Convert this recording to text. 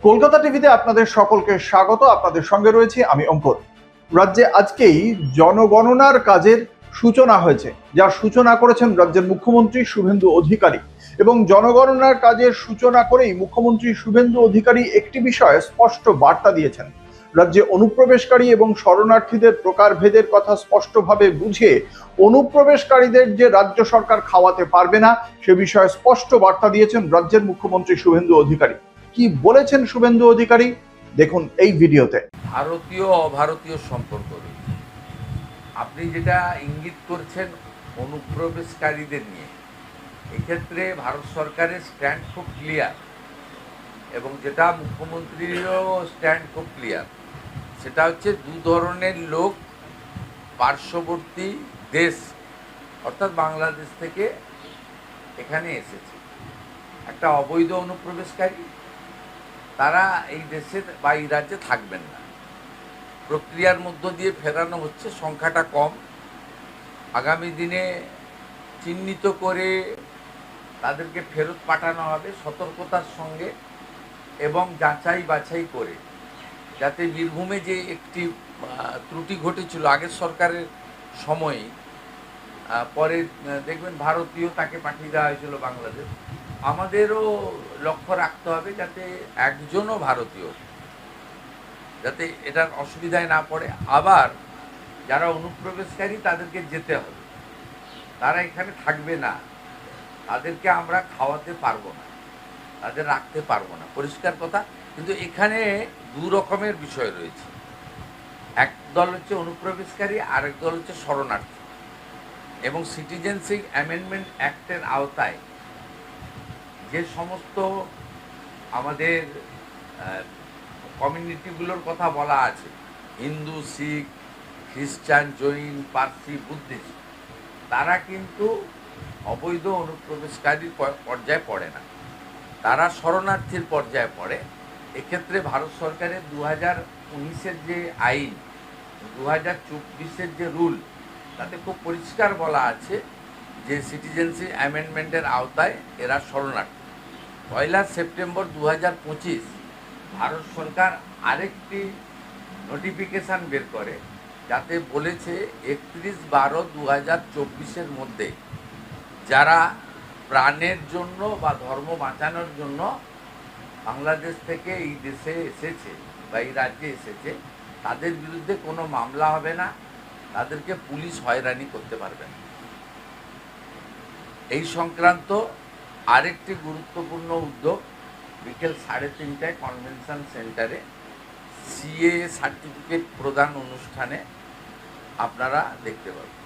কলকাতা টিভিতে আপনাদের সকলকে স্বাগত। আপনাদের সঙ্গে রয়েছি আমি অঙ্কুর। রাজ্যে আজকেই জনগণনার কাজের সূচনা হয়েছে, যার সূচনা করেছেন রাজ্যের মুখ্যমন্ত্রী শুভেন্দু অধিকারী। এবং জনগণনার কাজের সূচনা করেই মুখ্যমন্ত্রী শুভেন্দু অধিকারী একটি বিষয়ে স্পষ্ট বার্তা দিয়েছেন। রাজ্যে অনুপ্রবেশকারী এবং শরণার্থীদের প্রকারভেদের কথা স্পষ্টভাবে বুঝে অনুপ্রবেশকারীদের যে রাজ্য সরকার খাওয়াতে পারবে না সে বিষয়ে স্পষ্ট বার্তা দিয়েছেন রাজ্যের মুখ্যমন্ত্রী শুভেন্দু অধিকারী। কি বলেছেন শুভেন্দু অধিকারী, দেখুন এই ভিডিওতে। ভারতীয় অভারতীয় সম্পর্ক রয়েছে। আপনি যেটা ইঙ্গিত করছেন অনুপ্রবেশকারীদের নিয়ে, এক্ষেত্রে ভারত সরকারের স্ট্যান্ড খুব ক্লিয়ার, এবং যেটা মুখ্যমন্ত্রীরও স্ট্যান্ড খুব ক্লিয়ার। সেটা হচ্ছে দু ধরনের লোক পার্শ্ববর্তী দেশ অর্থাৎ বাংলাদেশ থেকে এখানে এসেছে। একটা অবৈধ অনুপ্রবেশকারী, তারা এই দেশে বা এই রাজ্যে থাকবেন না, প্রক্রিয়ার মধ্য দিয়ে ফেরানো হচ্ছে, সংখ্যাটা কম। আগামী দিনে চিহ্নিত করে তাদেরকে ফেরত পাঠানো হবে সতর্কতার সঙ্গে এবং যাচাই বাছাই করে, যাতে বীরভূমে যে একটি ত্রুটি ঘটেছিল আগের সরকারের সময়ে, পরে দেখবেন ভারতীয় তাকে পাঠিয়ে দেওয়া হয়েছিল বাংলাদেশ। আমাদেরও লক্ষ্য রাখতে হবে যাতে একজনও ভারতীয় যাতে এটার অসুবিধায় না পড়ে। আবার যারা অনুপ্রবেশকারী তাদেরকে যেতে হবে, তারা এখানে থাকবে না, তাদেরকে আমরা খাওয়াতে পারবো না, তাদের রাখতে পারবো না, পরিষ্কার কথা। কিন্তু এখানে দু রকমের বিষয় রয়েছে। এক দল হচ্ছে অনুপ্রবেশকারী, আরেক দল হচ্ছে শরণার্থী। এবং সিটিজেনশিপ অ্যামেন্ডমেন্ট অ্যাক্টের আওতায় যে সমস্ত আমাদের কমিউনিটিগুলোর কথা বলা আছে, হিন্দু, শিখ, খ্রিস্টান, জৈন, পার্সি, বুদ্ধিস্ট, তারা কিন্তু অবৈধ অনুপ্রবেশকারীর পর্যায়ে পড়ে না, তারা শরণার্থীর পর্যায়ে পড়ে। এক্ষেত্রে ভারত সরকারের 2019-এর যে আইন, 2024-এর যে রুল, তাতে খুব পরিষ্কার বলা আছে যে সিটিজেনশিপ অ্যামেন্ডমেন্টের আওতায় এরা শরণার্থী। 1 সেপ্টেম্বর 2025 ভারত সরকার আরেকটি নোটিফিকেশান বের করে, যাতে বলেছে 31/12/2024-এর মধ্যে যারা প্রাণের জন্য বা ধর্ম বাঁচানোর জন্য বাংলাদেশ থেকে এই দেশে এসেছে বা এই রাজ্যে এসেছে, তাদের বিরুদ্ধে কোনো মামলা হবে না, তাদেরকে পুলিশ হয়রানি করতে পারবে না। এই সংক্রান্ত আরেকটি গুরুত্বপূর্ণ উদ্যোগ বিকেল 3:30টায় কনভেনশন সেন্টারে সিএ সার্টিফিকেট প্রদান অনুষ্ঠানে আপনারা দেখতে পাবেন।